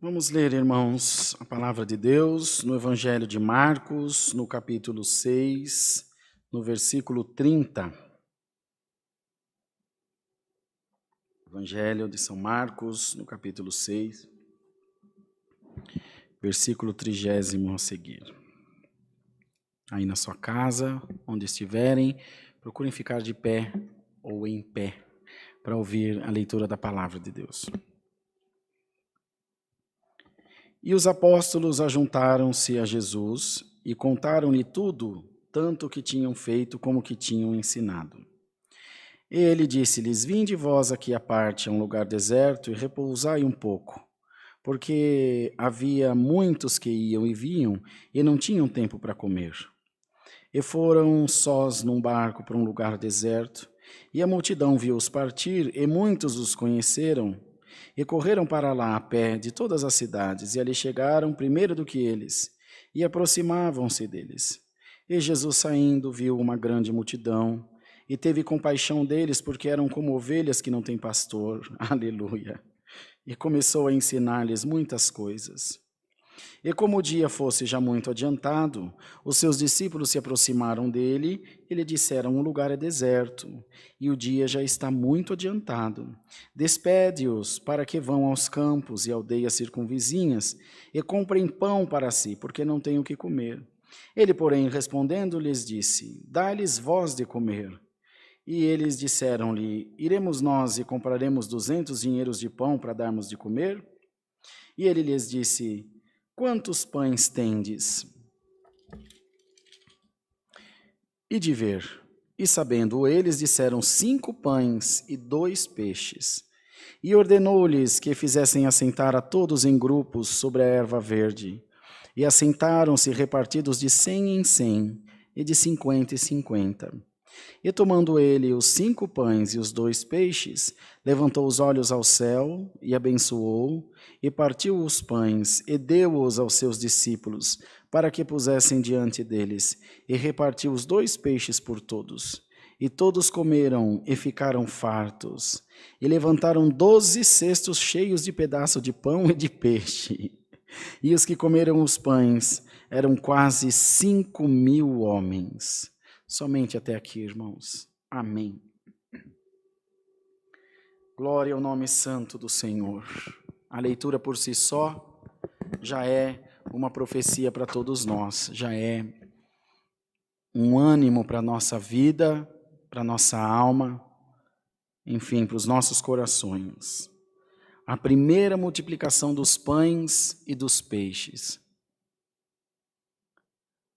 Vamos ler, irmãos, a palavra de Deus no Evangelho de Marcos, no capítulo 6, no versículo 30. Evangelho de São Marcos, no capítulo 6, versículo 30 a seguir. Aí na sua casa, onde estiverem, procurem ficar de pé ou em pé para ouvir a leitura da palavra de Deus. E os apóstolos ajuntaram-se a Jesus e contaram-lhe tudo, tanto o que tinham feito como o que tinham ensinado. Ele disse-lhes: Vinde vós aqui à parte, a um lugar deserto, e repousai um pouco, porque havia muitos que iam e vinham e não tinham tempo para comer. E foram sós num barco para um lugar deserto, e a multidão viu-os partir, e muitos os conheceram, e correram para lá a pé de todas as cidades, e ali chegaram primeiro do que eles, e aproximavam-se deles. E Jesus, saindo, viu uma grande multidão, e teve compaixão deles, porque eram como ovelhas que não têm pastor. Aleluia! E começou a ensinar-lhes muitas coisas. E como o dia fosse já muito adiantado, os seus discípulos se aproximaram dele e lhe disseram: O lugar é deserto, e o dia já está muito adiantado. Despede-os para que vão aos campos e aldeias circunvizinhas e comprem pão para si, porque não têm o que comer. Ele, porém, respondendo, lhes disse: Dai-lhes vós de comer. E eles disseram-lhe: Iremos nós e compraremos 200 dinheiros de pão para darmos de comer? E ele lhes disse: Quantos pães tendes? E de ver. E sabendo eles, disseram: 5 pães e 2 peixes. E ordenou-lhes que fizessem assentar a todos em grupos sobre a erva verde. E assentaram-se repartidos de 100 em 100, e de 50 em 50. E tomando ele os 5 pães e os 2 peixes, levantou os olhos ao céu e abençoou, e partiu os pães e deu-os aos seus discípulos, para que pusessem diante deles, e repartiu os 2 peixes por todos. E todos comeram e ficaram fartos, e levantaram 12 cestos cheios de pedaço de pão e de peixe. E os que comeram os pães eram quase 5.000 homens. Somente até aqui, irmãos. Amém. Glória ao nome santo do Senhor. A leitura por si só já é uma profecia para todos nós, já é um ânimo para a nossa vida, para a nossa alma, enfim, para os nossos corações. A primeira multiplicação dos pães e dos peixes.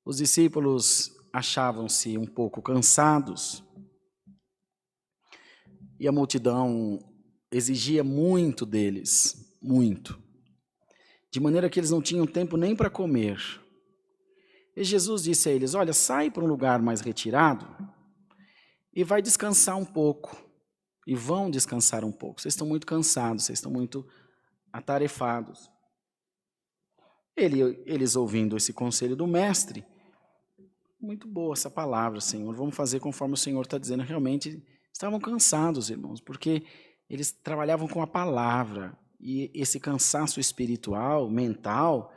Os discípulos achavam-se um pouco cansados e a multidão exigia muito deles, muito, de maneira que eles não tinham tempo nem para comer. E Jesus disse a eles: Olha, sai para um lugar mais retirado e vai descansar um pouco, e vão descansar um pouco. Vocês estão muito cansados, vocês estão muito atarefados. Eles ouvindo esse conselho do mestre: Muito boa essa palavra, Senhor. Vamos fazer conforme o Senhor está dizendo. Realmente estavam cansados, irmãos, porque eles trabalhavam com a palavra. E esse cansaço espiritual, mental,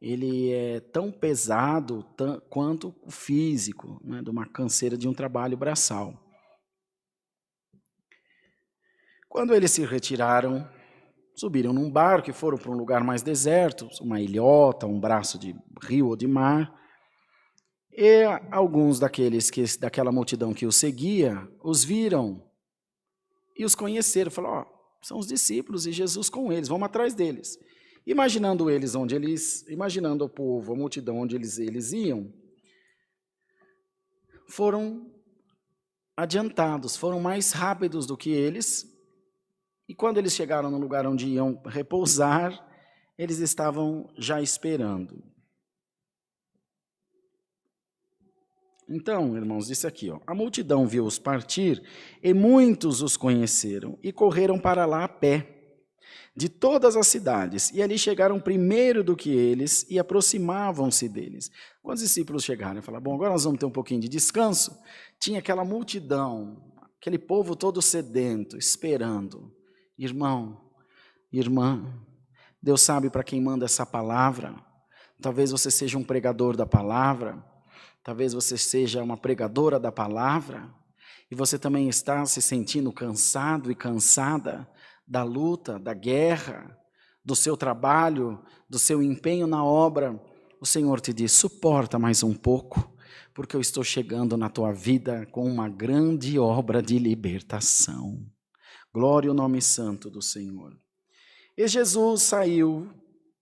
ele é tão pesado quanto o físico, né, de uma canseira de um trabalho braçal. Quando eles se retiraram, subiram num barco e foram para um lugar mais deserto, uma ilhota, um braço de rio ou de mar. E alguns daquela multidão que os seguia, os viram e os conheceram. Falaram: são os discípulos e Jesus com eles, vamos atrás deles. Imaginando o povo, a multidão onde eles iam, foram adiantados, foram mais rápidos do que eles. E quando eles chegaram no lugar onde iam repousar, eles estavam já esperando. Então, irmãos, disse aqui, a multidão viu-os partir e muitos os conheceram e correram para lá a pé. de todas as cidades, e ali chegaram primeiro do que eles e aproximavam-se deles. Quando os discípulos chegaram e falaram, bom, agora nós vamos ter um pouquinho de descanso, tinha aquela multidão, aquele povo todo sedento, esperando. Irmão, irmã, Deus sabe para quem manda essa palavra. Talvez você seja um pregador da palavra, talvez você seja uma pregadora da palavra, e você também está se sentindo cansado e cansada da luta, da guerra, do seu trabalho, do seu empenho na obra. O Senhor te diz, suporta mais um pouco, porque eu estou chegando na tua vida com uma grande obra de libertação. Glória ao nome santo do Senhor. E Jesus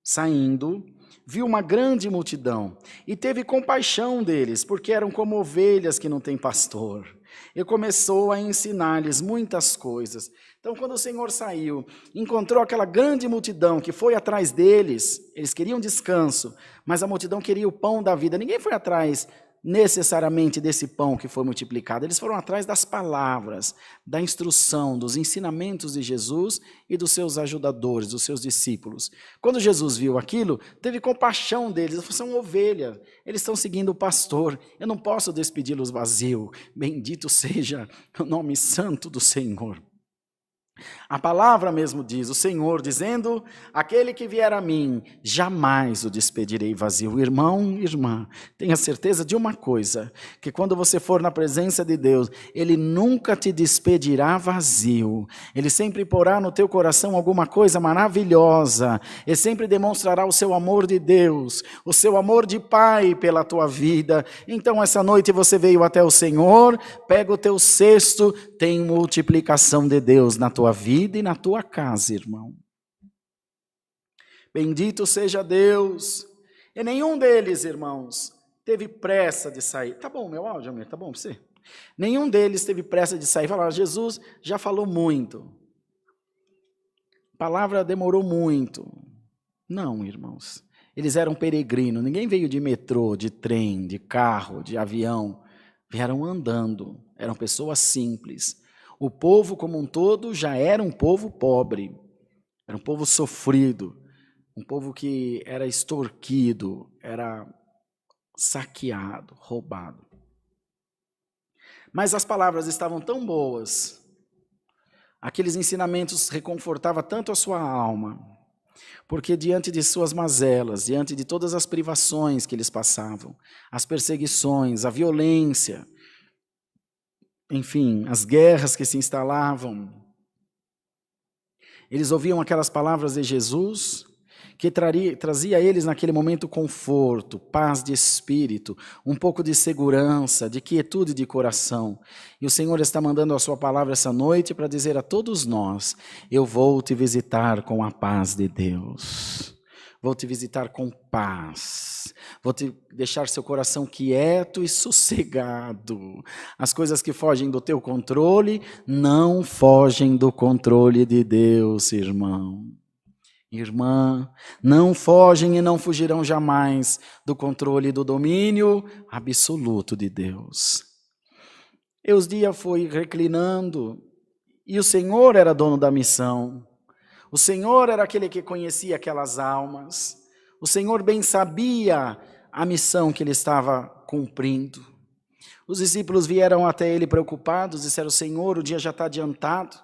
saindo, viu uma grande multidão e teve compaixão deles, porque eram como ovelhas que não têm pastor. E começou a ensinar-lhes muitas coisas. Então, quando o Senhor saiu, encontrou aquela grande multidão que foi atrás deles, eles queriam descanso, mas a multidão queria o pão da vida. Ninguém foi atrás necessariamente desse pão que foi multiplicado, eles foram atrás das palavras, da instrução, dos ensinamentos de Jesus e dos seus ajudadores, dos seus discípulos. Quando Jesus viu aquilo, teve compaixão deles, eles são ovelhas, eles estão seguindo o pastor, eu não posso despedi-los vazio, bendito seja o nome santo do Senhor. A palavra mesmo diz, o Senhor dizendo, aquele que vier a mim, jamais o despedirei vazio. Irmão, irmã, tenha certeza de uma coisa, que quando você for na presença de Deus, Ele nunca te despedirá vazio. Ele sempre porá no teu coração alguma coisa maravilhosa, Ele sempre demonstrará o seu amor de Deus, o seu amor de Pai pela tua vida. Então essa noite você veio até o Senhor, pega o teu cesto, tem multiplicação de Deus na tua vida e na tua casa, irmão. Bendito seja Deus. E nenhum deles, irmãos, teve pressa de sair. Tá bom, meu áudio, Amir, tá bom para você? Nenhum deles teve pressa de sair. Falaram, Jesus já falou muito. A palavra demorou muito. Não, irmãos. Eles eram peregrinos. Ninguém veio de metrô, de trem, de carro, de avião. Vieram andando. Eram pessoas simples. O povo como um todo já era um povo pobre, era um povo sofrido, um povo que era extorquido, era saqueado, roubado. Mas as palavras estavam tão boas, aqueles ensinamentos reconfortavam tanto a sua alma, porque diante de suas mazelas, diante de todas as privações que eles passavam, as perseguições, a violência, enfim, as guerras que se instalavam, eles ouviam aquelas palavras de Jesus, que trazia a eles naquele momento conforto, paz de espírito, um pouco de segurança, de quietude de coração. E o Senhor está mandando a sua palavra essa noite para dizer a todos nós, eu vou te visitar com a paz de Deus. Vou te visitar com paz, vou te deixar seu coração quieto e sossegado. As coisas que fogem do teu controle, não fogem do controle de Deus, irmão. Irmã, não fogem e não fugirão jamais do controle e do domínio absoluto de Deus. Eusdia foi reclinando e o Senhor era dono da missão. O Senhor era aquele que conhecia aquelas almas. O Senhor bem sabia a missão que ele estava cumprindo. Os discípulos vieram até ele preocupados, disseram, Senhor, o dia já está adiantado.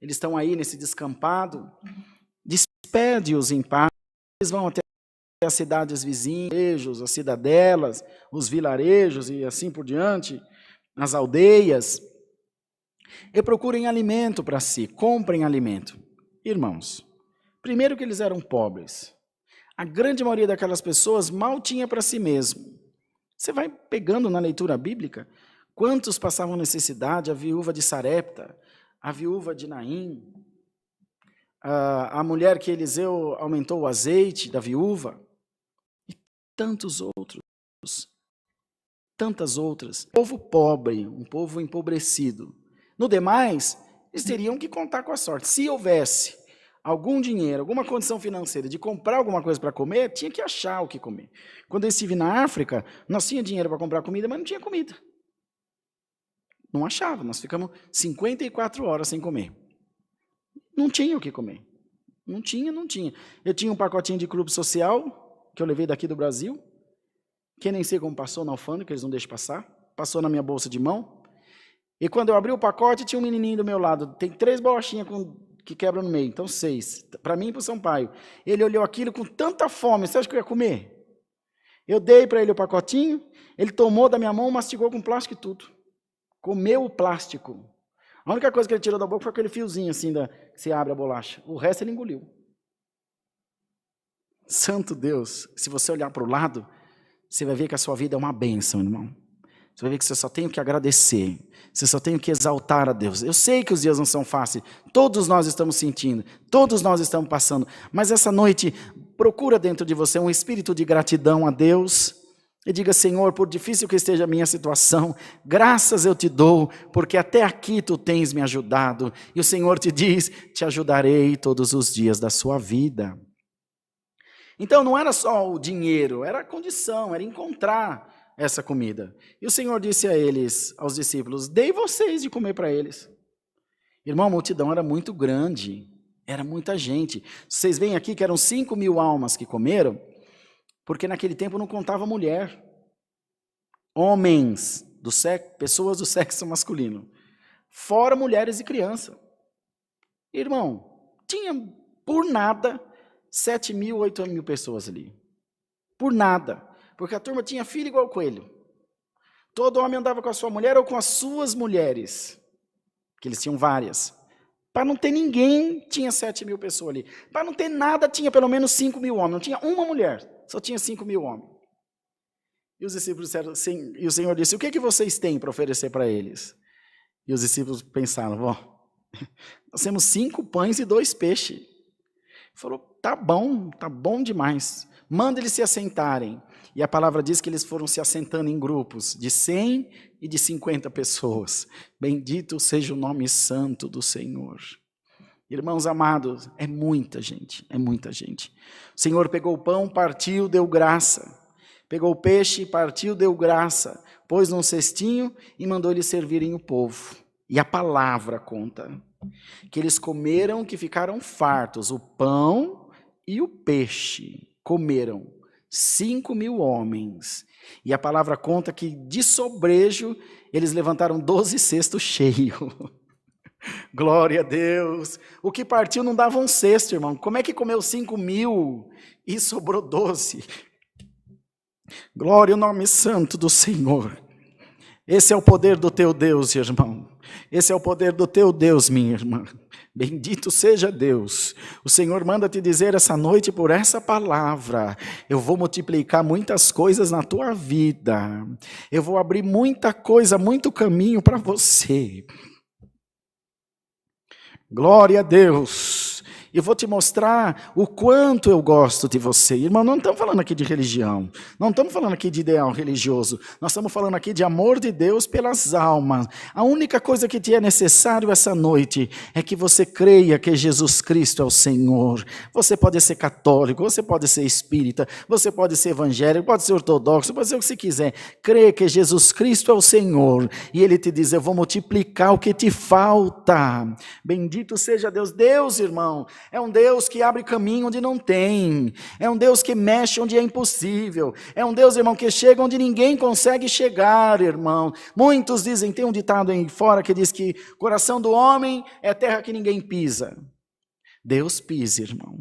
Eles estão aí nesse descampado. Despede-os em paz. Eles vão até as cidades vizinhas, as cidadelas, os vilarejos e assim por diante, as aldeias. E procurem alimento para si, comprem alimento. Irmãos, primeiro que eles eram pobres, a grande maioria daquelas pessoas mal tinha para si mesmo. Você vai pegando na leitura bíblica, quantos passavam necessidade, a viúva de Sarepta, a viúva de Naim, a mulher que Eliseu aumentou o azeite da viúva, e tantos outros, tantas outras. Um povo pobre, um povo empobrecido. No demais, eles teriam que contar com a sorte. Se houvesse algum dinheiro, alguma condição financeira de comprar alguma coisa para comer, tinha que achar o que comer. Quando eu estive na África, nós tínhamos dinheiro para comprar comida, mas não tinha comida. Não achava, nós ficamos 54 horas sem comer. Não tinha o que comer. Não tinha, não tinha. Eu tinha um pacotinho de clube social, que eu levei daqui do Brasil, que nem sei como passou na alfândega, que eles não deixam passar. Passou na minha bolsa de mão. E quando eu abri o pacote, tinha um menininho do meu lado. Tem 3 bolachinhas que quebram no meio, então 6. Para mim e para o Sampaio. Ele olhou aquilo com tanta fome. Você acha que eu ia comer? Eu dei para ele o pacotinho, ele tomou da minha mão, mastigou com plástico e tudo. Comeu o plástico. A única coisa que ele tirou da boca foi aquele fiozinho assim, que você abre a bolacha. O resto ele engoliu. Santo Deus, se você olhar para o lado, você vai ver que a sua vida é uma bênção, irmão. Você vai ver que você só tem que agradecer. Você só tem que exaltar a Deus. Eu sei que os dias não são fáceis. Todos nós estamos sentindo. Todos nós estamos passando. Mas essa noite, procura dentro de você um espírito de gratidão a Deus. E diga, Senhor, por difícil que esteja a minha situação, graças eu te dou, porque até aqui tu tens me ajudado. E o Senhor te diz, te ajudarei todos os dias da sua vida. Então não era só o dinheiro, era a condição, era encontrar essa comida. E o Senhor disse a eles, aos discípulos, dei vocês de comer para eles. Irmão, a multidão era muito grande, era muita gente. Vocês veem aqui que eram 5.000 almas que comeram, porque naquele tempo não contava mulher. Homens, pessoas do sexo masculino, fora mulheres e crianças. Irmão, tinha por nada 7.000, 8.000 pessoas ali. Por nada. Porque a turma tinha filho igual coelho. Todo homem andava com a sua mulher ou com as suas mulheres. Que eles tinham várias. Para não ter ninguém, tinha 7.000 pessoas ali. Para não ter nada, tinha pelo menos 5.000 homens. Não tinha uma mulher, só tinha 5.000 homens. E os discípulos disseram assim, e o Senhor disse, o que é que vocês têm para oferecer para eles? E os discípulos pensaram, nós temos 5 pães e 2 peixes. Ele falou, tá bom demais. Manda eles se assentarem. E a palavra diz que eles foram se assentando em grupos de 100 e de 50 pessoas. Bendito seja o nome santo do Senhor. Irmãos amados, é muita gente, é muita gente. O Senhor pegou o pão, partiu, deu graça. Pegou o peixe, partiu, deu graça. Pôs num cestinho e mandou eles servirem o povo. E a palavra conta que eles comeram, que ficaram fartos. O pão e o peixe comeram. 5.000 homens. E a palavra conta que de sobrejo eles levantaram 12 cestos cheios. Glória a Deus. O que partiu não dava um cesto, irmão. Como é que comeu 5.000 e sobrou 12? Glória ao nome santo do Senhor. Esse é o poder do teu Deus, irmão. Esse é o poder do teu Deus, minha irmã. Bendito seja Deus. O Senhor manda te dizer essa noite por essa palavra. Eu vou multiplicar muitas coisas na tua vida. Eu vou abrir muita coisa, muito caminho para você. Glória a Deus. E vou te mostrar o quanto eu gosto de você. Irmão, não estamos falando aqui de religião. Não estamos falando aqui de ideal religioso. Nós estamos falando aqui de amor de Deus pelas almas. A única coisa que te é necessário essa noite é que você creia que Jesus Cristo é o Senhor. Você pode ser católico, você pode ser espírita, você pode ser evangélico, pode ser ortodoxo, pode ser o que você quiser. Crê que Jesus Cristo é o Senhor. E Ele te diz, eu vou multiplicar o que te falta. Bendito seja Deus. Deus, irmão, é um Deus que abre caminho onde não tem. É um Deus que mexe onde é impossível. É um Deus, irmão, que chega onde ninguém consegue chegar, irmão. Muitos dizem, tem um ditado aí fora que diz que coração do homem é terra que ninguém pisa. Deus pisa, irmão.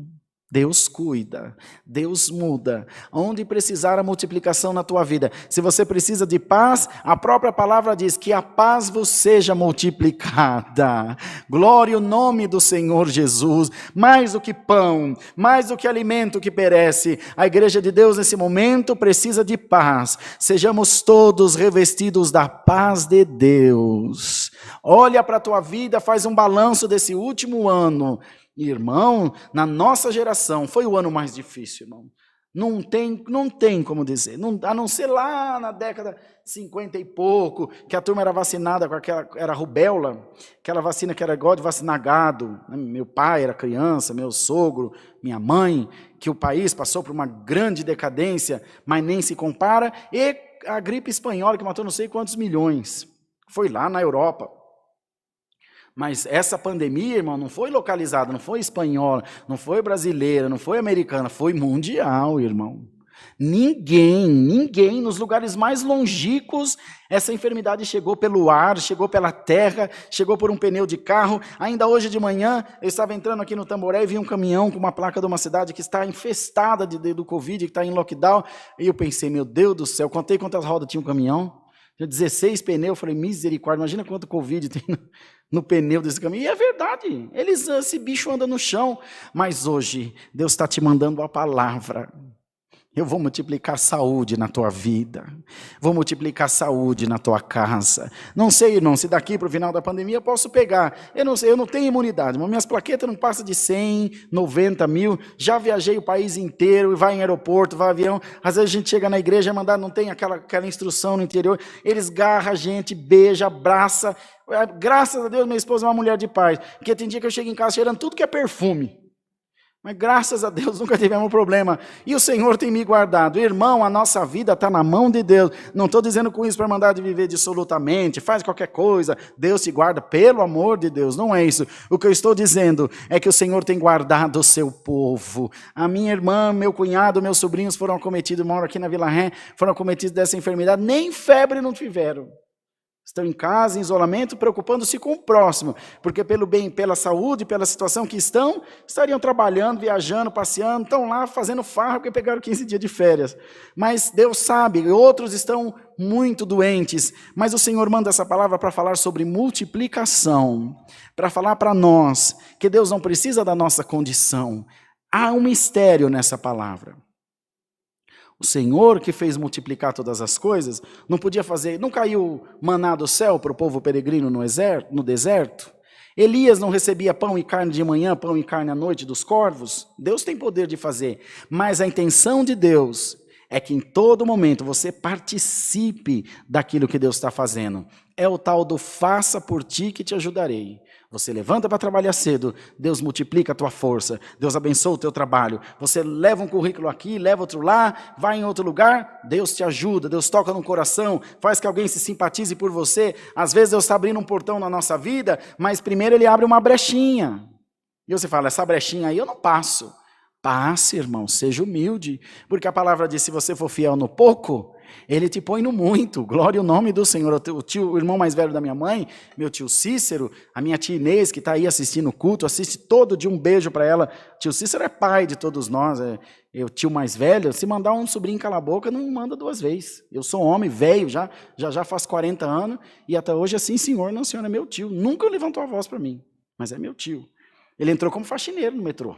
Deus cuida, Deus muda. Onde precisar a multiplicação na tua vida. Se você precisa de paz, a própria palavra diz que a paz vos seja multiplicada. Glória ao nome do Senhor Jesus. Mais do que pão, mais do que alimento que perece. A igreja de Deus nesse momento precisa de paz. Sejamos todos revestidos da paz de Deus. Olha para a tua vida, faz um balanço desse último ano. Irmão, na nossa geração, foi o ano mais difícil, irmão. Não tem como dizer. A não ser lá na década 50 e pouco, que a turma era vacinada com aquela, era rubéola, aquela vacina que era igual de vacinar gado. Meu pai era criança, meu sogro, minha mãe, que o país passou por uma grande decadência, mas nem se compara. E a gripe espanhola, que matou não sei quantos milhões. Foi lá na Europa. Mas essa pandemia, irmão, não foi localizada, não foi espanhola, não foi brasileira, não foi americana, foi mundial, irmão. Ninguém, nos lugares mais longínquos, essa enfermidade chegou pelo ar, chegou pela terra, chegou por um pneu de carro. Ainda hoje de manhã, eu estava entrando aqui no Tamboré e vi um caminhão com uma placa de uma cidade que está infestada do Covid, que está em lockdown. E eu pensei, meu Deus do céu, contei quantas rodas tinha um caminhão. Tinha 16 pneus, eu falei, misericórdia, imagina quanto Covid tem no pneu desse caminhão. E é verdade, esse bicho anda no chão. Mas hoje, Deus está te mandando a palavra. Eu vou multiplicar saúde na tua vida, vou multiplicar saúde na tua casa. Não sei, irmão, se daqui para o final da pandemia eu posso pegar. Eu não sei, eu não tenho imunidade, mas minhas plaquetas não passam de 100, 90 mil. Já viajei o país inteiro, vai em aeroporto, vai em avião. Às vezes a gente chega na igreja, não tem aquela instrução no interior. Eles garram a gente, beija, abraça. Graças a Deus, minha esposa é uma mulher de paz. Porque tem dia que eu chego em casa cheirando tudo que é perfume. Mas graças a Deus nunca tivemos problema. E o Senhor tem me guardado. Irmão, a nossa vida está na mão de Deus. Não estou dizendo com isso para mandar de viver dissolutamente, faz qualquer coisa, Deus te guarda, pelo amor de Deus, não é isso. O que eu estou dizendo é que o Senhor tem guardado o seu povo. A minha irmã, meu cunhado, meus sobrinhos foram acometidos, moram aqui na Vila Ré, foram acometidos dessa enfermidade, nem febre não tiveram. Estão em casa, em isolamento, preocupando-se com o próximo, porque pelo bem, pela saúde, pela situação que estariam trabalhando, viajando, passeando, estão lá fazendo farra, porque pegaram 15 dias de férias. Mas Deus sabe, outros estão muito doentes, mas o Senhor manda essa palavra para falar sobre multiplicação, para falar para nós que Deus não precisa da nossa condição. Há um mistério nessa palavra. O Senhor que fez multiplicar todas as coisas, não podia fazer, não caiu maná do céu para o povo peregrino no deserto? Elias não recebia pão e carne de manhã, pão e carne à noite dos corvos? Deus tem poder de fazer, mas a intenção de Deus é que em todo momento você participe daquilo que Deus está fazendo. É o tal do faça por ti que te ajudarei. Você levanta para trabalhar cedo, Deus multiplica a tua força, Deus abençoa o teu trabalho. Você leva um currículo aqui, leva outro lá, vai em outro lugar, Deus te ajuda, Deus toca no coração, faz que alguém se simpatize por você. Às vezes Deus está abrindo um portão na nossa vida, mas primeiro Ele abre uma brechinha. E você fala, essa brechinha aí eu não passo. Passe, irmão, seja humilde, porque a palavra diz, se você for fiel no pouco, Ele te põe no muito. Glória ao nome do Senhor. O irmão mais velho da minha mãe, meu tio Cícero, a minha tia Inês, que está aí assistindo o culto, assiste todo dia, um beijo para ela. Tio Cícero é pai de todos nós, o tio mais velho. Se mandar um sobrinho calar a boca, não manda duas vezes. Eu sou homem, velho, já faz 40 anos, e até hoje assim, senhor, não, senhor, é meu tio. Nunca levantou a voz para mim, mas é meu tio. Ele entrou como faxineiro no metrô.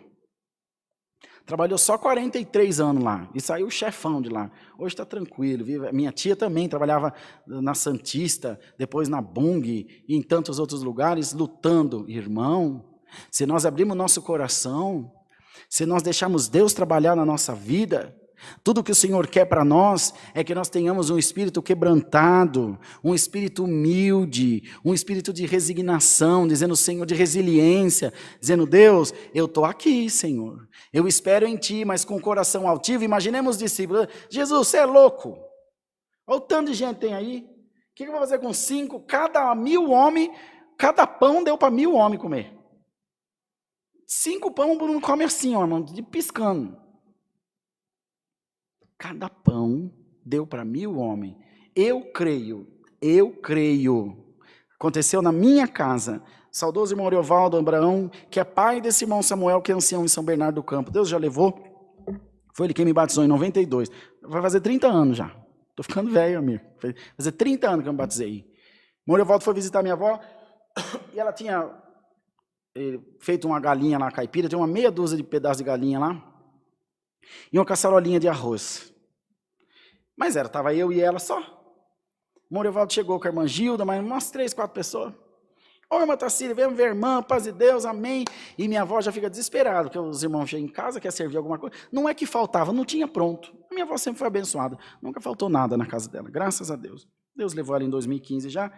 Trabalhou só 43 anos lá e saiu chefão de lá. Hoje está tranquilo. Vive. Minha tia também trabalhava na Santista, depois na Bung e em tantos outros lugares, lutando. Irmão, se nós abrirmos nosso coração, se nós deixarmos Deus trabalhar na nossa vida, tudo que o Senhor quer para nós é que nós tenhamos um espírito quebrantado, um espírito humilde, um espírito de resignação, dizendo, Senhor, de resiliência, dizendo, Deus, eu estou aqui, Senhor, eu espero em Ti, mas com o coração altivo. Imaginemos os discípulos, Jesus, você é louco, olha o tanto de gente tem aí, o que eu vou fazer com 5, cada 1.000 homens, cada pão deu para 1.000 homens comer, 5 pão não come assim, ó, irmão, de piscando. Cada pão deu para 1.000 homens. Eu creio. Aconteceu na minha casa. Saudoso irmão Ariovaldo Abraão, que é pai desse irmão Samuel, que é ancião em São Bernardo do Campo. Deus já levou. Foi ele quem me batizou em 92. Vai fazer 30 anos já. Estou ficando velho, amigo. Vai fazer 30 anos que eu me batizei. Irmão Ariovaldo foi visitar minha avó e ela tinha feito uma galinha lá caipira, tinha uma meia dúzia de pedaços de galinha lá. E uma caçarolinha de arroz. Mas estava eu e ela só. O Morivaldo chegou com a irmã Gilda, mas umas 3, 4 pessoas. Ô, irmã Tacília, vem ver a irmã, paz de Deus, amém. E minha avó já fica desesperada, porque os irmãos chegam em casa, querem servir alguma coisa. Não é que faltava, não tinha pronto. A minha avó sempre foi abençoada. Nunca faltou nada na casa dela, graças a Deus. Deus levou ela em 2015 já.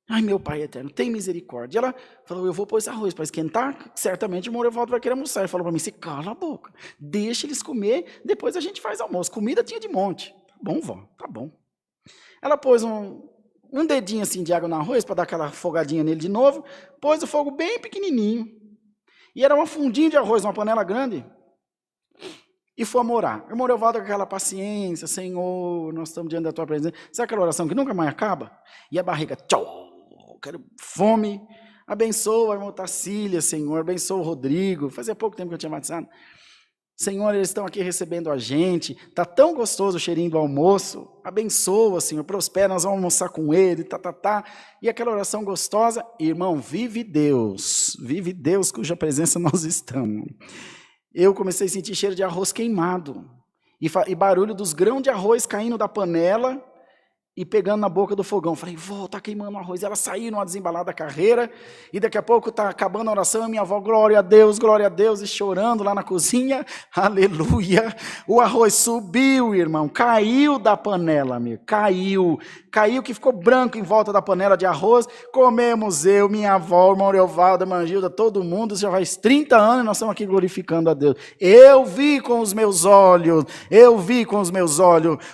Ai, meu Pai eterno, tem misericórdia. Ela falou, eu vou pôr esse arroz para esquentar, certamente o Morivaldo vai querer almoçar. Ele falou para mim, se cala a boca, deixa eles comer, depois a gente faz almoço. Comida tinha de monte. Tá bom, vó, tá bom. Ela pôs um dedinho assim de água no arroz para dar aquela afogadinha nele de novo, pôs o fogo bem pequenininho. E era uma fundinha de arroz, uma panela grande. E foi orar. Eu morei volta com aquela paciência, Senhor, nós estamos diante da tua presença. Sabe aquela oração que nunca mais acaba? E a barriga, tchau, quero fome. Abençoa a irmã Tacília, Senhor, abençoa o Rodrigo. Fazia pouco tempo que eu tinha batizado. Senhor, eles estão aqui recebendo a gente. Está tão gostoso o cheirinho do almoço. Abençoa, Senhor, prospera, nós vamos almoçar com ele, E aquela oração gostosa, irmão, vive Deus cuja presença nós estamos. Eu comecei a sentir cheiro de arroz queimado, e barulho dos grãos de arroz caindo da panela, e pegando na boca do fogão. Falei, vó, tá queimando o arroz. Ela saiu numa desembalada carreira, e daqui a pouco tá acabando a oração, e minha avó, glória a Deus, e chorando lá na cozinha, aleluia. O arroz subiu, irmão, caiu da panela, meu, caiu que ficou branco em volta da panela de arroz. Comemos eu, minha avó, o irmão Leovaldo, a irmã Gilda, todo mundo, já faz 30 anos, e nós estamos aqui glorificando a Deus. Eu vi com os meus olhos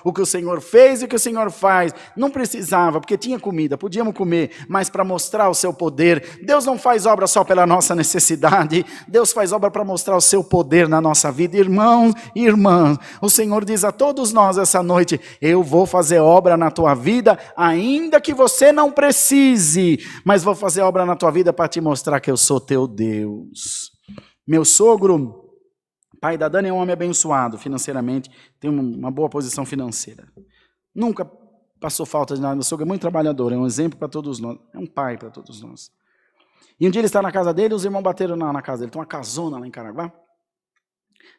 o que o Senhor fez e o que o Senhor faz. Não precisava, porque tinha comida, podíamos comer, mas para mostrar o seu poder. Deus não faz obra só pela nossa necessidade, Deus faz obra para mostrar o seu poder na nossa vida. Irmãos e irmãs, o Senhor diz a todos nós essa noite, eu vou fazer obra na tua vida, ainda que você não precise, mas vou fazer obra na tua vida para te mostrar que eu sou teu Deus. Meu sogro, pai da Dani, é um homem abençoado financeiramente, tem uma boa posição financeira. Nunca passou falta de nada. Meu sogro é muito trabalhador, é um exemplo para todos nós, é um pai para todos nós. E um dia ele está na casa dele, os irmãos bateram na casa dele, tem uma casona lá em Caraguá,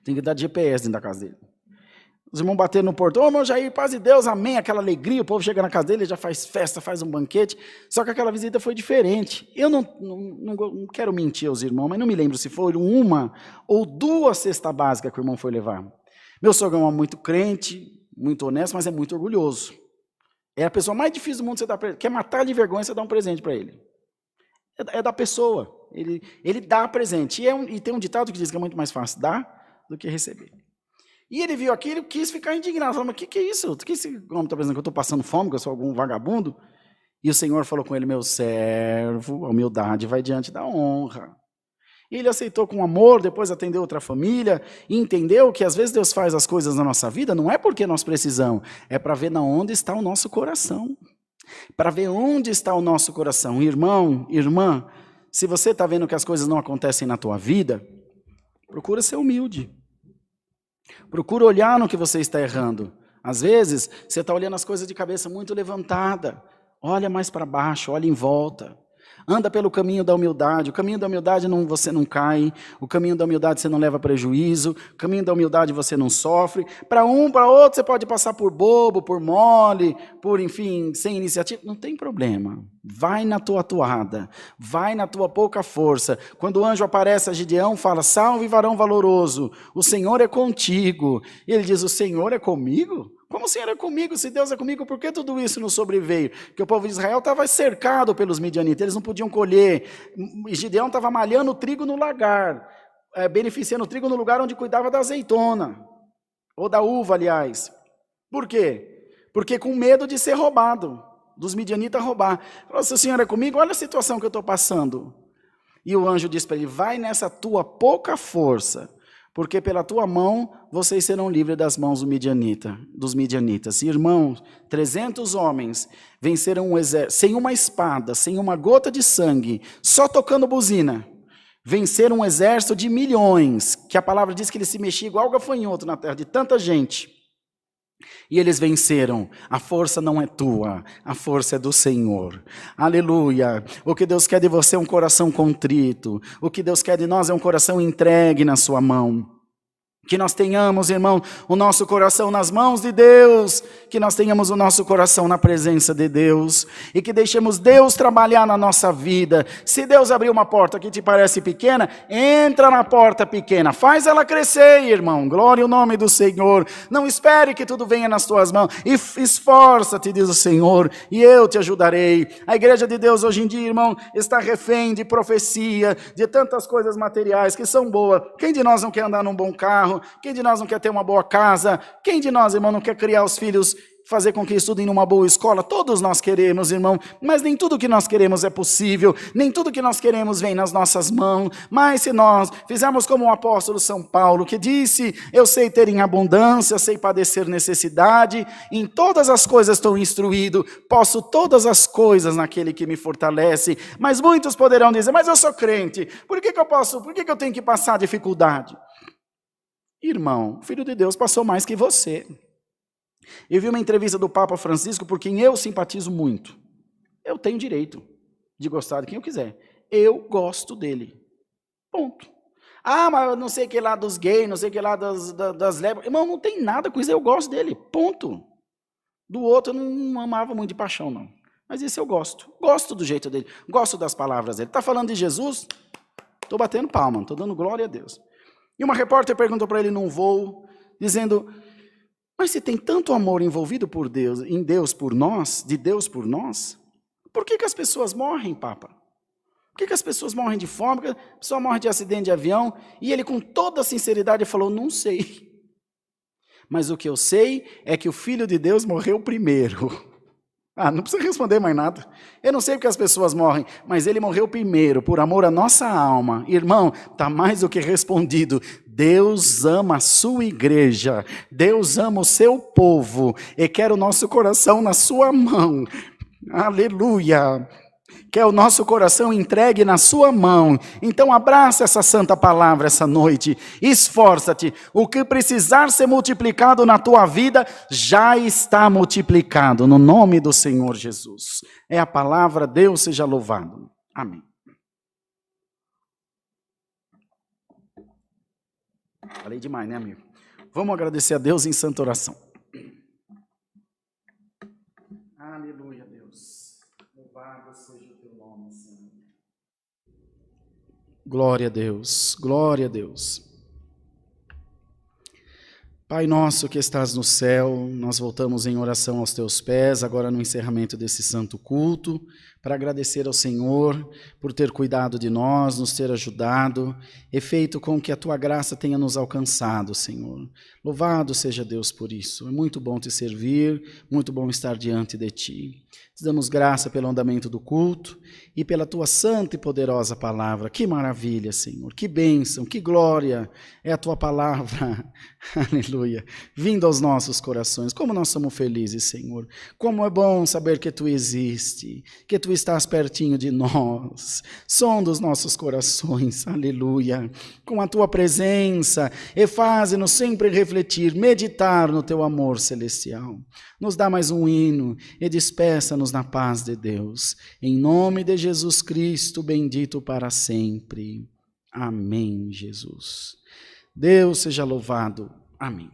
tem que dar GPS dentro da casa dele. Os irmãos bateram no portão, ô irmão Jair, paz de Deus, amém, aquela alegria, o povo chega na casa dele, já faz festa, faz um banquete, só que aquela visita foi diferente. Eu não quero mentir aos irmãos, mas não me lembro se foi uma ou duas cestas básicas que o irmão foi levar. Meu sogro é um homem muito crente, muito honesto, mas é muito orgulhoso. É a pessoa mais difícil do mundo você dar presente. Quer matar de vergonha, você dá um presente para ele. É da pessoa, ele dá presente. E tem um ditado que diz que é muito mais fácil dar do que receber. E ele viu aquilo e quis ficar indignado. Falou, mas o que é isso? O que esse homem está pensando que eu estou passando fome, que eu sou algum vagabundo? E o Senhor falou com ele, meu servo, a humildade vai diante da honra. E ele aceitou com amor, depois atendeu outra família, e entendeu que às vezes Deus faz as coisas na nossa vida, não é porque nós precisamos, é para ver onde está o nosso coração. Para ver onde está o nosso coração. Irmão, irmã, se você está vendo que as coisas não acontecem na tua vida, procura ser humilde. Procura olhar no que você está errando. Às vezes, você está olhando as coisas de cabeça muito levantada. Olha mais para baixo, olha em volta. Anda pelo caminho da humildade. O caminho da humildade você não cai. O caminho da humildade você não leva prejuízo. O caminho da humildade você não sofre. Para um, para outro, você pode passar por bobo, por mole, por, enfim, sem iniciativa. Não tem problema. Vai na tua toada. Vai na tua pouca força. Quando o anjo aparece a Gideão, fala, salve varão valoroso. O Senhor é contigo. E ele diz, o Senhor é comigo? Como o Senhor é comigo? Se Deus é comigo, por que tudo isso nos sobreveio? Porque o povo de Israel estava cercado pelos midianitas, eles não podiam colher. E Gideão estava malhando o trigo no lagar, beneficiando o trigo no lugar onde cuidava da azeitona, ou da uva, aliás. Por quê? Porque com medo de ser roubado, dos midianitas roubar. Falou, se o Senhor é comigo, olha a situação que eu estou passando. E o anjo disse para ele, vai nessa tua pouca força, porque pela tua mão vocês serão livres das mãos dos midianitas. Irmãos, 300 homens venceram um exército, sem uma espada, sem uma gota de sangue, só tocando buzina. Venceram um exército de milhões, que a palavra diz que ele se mexia igual gafanhoto na terra, de tanta gente. E eles venceram. A força não é tua, a força é do Senhor. Aleluia. O que Deus quer de você é um coração contrito. O que Deus quer de nós é um coração entregue na sua mão. Que nós tenhamos, irmão, o nosso coração nas mãos de Deus, que nós tenhamos o nosso coração na presença de Deus, e que deixemos Deus trabalhar na nossa vida. Se Deus abrir uma porta que te parece pequena, entra na porta pequena, faz ela crescer, irmão, glória ao nome do Senhor. Não espere que tudo venha nas tuas mãos, e esforça-te, diz o Senhor, e eu te ajudarei. A igreja de Deus hoje em dia, irmão, está refém de profecia, de tantas coisas materiais que são boas. Quem de nós não quer andar num bom carro? Quem de nós não quer ter uma boa casa? Quem de nós, irmão, não quer criar os filhos fazer com que estudem numa boa escola. Todos nós queremos, irmão, mas nem tudo que nós queremos é possível, nem tudo que nós queremos vem nas nossas mãos. Mas se nós fizermos como o apóstolo São Paulo, que disse: eu sei ter em abundância, sei padecer necessidade, em todas as coisas estou instruído, posso todas as coisas naquele que me fortalece. Mas muitos poderão dizer: mas eu sou crente, por que eu tenho que passar dificuldade? Irmão, o Filho de Deus passou mais que você. Eu vi uma entrevista do Papa Francisco, por quem eu simpatizo muito. Eu tenho direito de gostar de quem eu quiser. Eu gosto dele. Ponto. Ah, mas eu não sei o que lá dos gays, não sei o que lá das lésbicas. Irmão, não tem nada com isso, eu gosto dele. Ponto. Do outro eu não amava muito de paixão, não. Mas esse eu gosto. Gosto do jeito dele. Gosto das palavras dele. Está falando de Jesus? Estou batendo palma, estou dando glória a Deus. E uma repórter perguntou para ele num voo, dizendo: mas se tem tanto amor envolvido por Deus, em Deus por nós, de Deus por nós, por que as pessoas morrem, Papa? Por que as pessoas morrem de fome? Por que a pessoa morre de acidente de avião? E ele, com toda a sinceridade, falou: não sei. Mas o que eu sei é que o Filho de Deus morreu primeiro. Não precisa responder mais nada. Eu não sei porque as pessoas morrem, mas ele morreu primeiro, por amor à nossa alma. Irmão, está mais do que respondido. Deus ama a sua igreja, Deus ama o seu povo, e quer o nosso coração na sua mão. Aleluia! Quer o nosso coração entregue na sua mão. Então abraça essa santa palavra essa noite. Esforça-te. O que precisar ser multiplicado na tua vida, já está multiplicado, no nome do Senhor Jesus. É a palavra, Deus seja louvado. Amém. Falei demais, né, amigo? Vamos agradecer a Deus em santa oração. Aleluia, Deus. Louvado seja o teu nome, Senhor. Glória a Deus, glória a Deus. Pai nosso que estás no céu, nós voltamos em oração aos teus pés, agora no encerramento desse santo culto, para agradecer ao Senhor por ter cuidado de nós, nos ter ajudado, e feito com que a tua graça tenha nos alcançado, Senhor. Louvado seja Deus por isso. É muito bom te servir, muito bom estar diante de ti. Te damos graça pelo andamento do culto e pela tua santa e poderosa palavra. Que maravilha, Senhor, que bênção, que glória é a tua palavra. Aleluia. Vindo aos nossos corações. Como nós somos felizes, Senhor. Como é bom saber que tu existes, que tu estás pertinho de nós. Sonda os nossos corações. Aleluia. Com a tua presença e faze-nos sempre refletir, meditar no teu amor celestial. Nos dá mais um hino e despeça-nos na paz de Deus. Em nome de Jesus Cristo, bendito para sempre. Amém, Jesus. Deus seja louvado. Amém.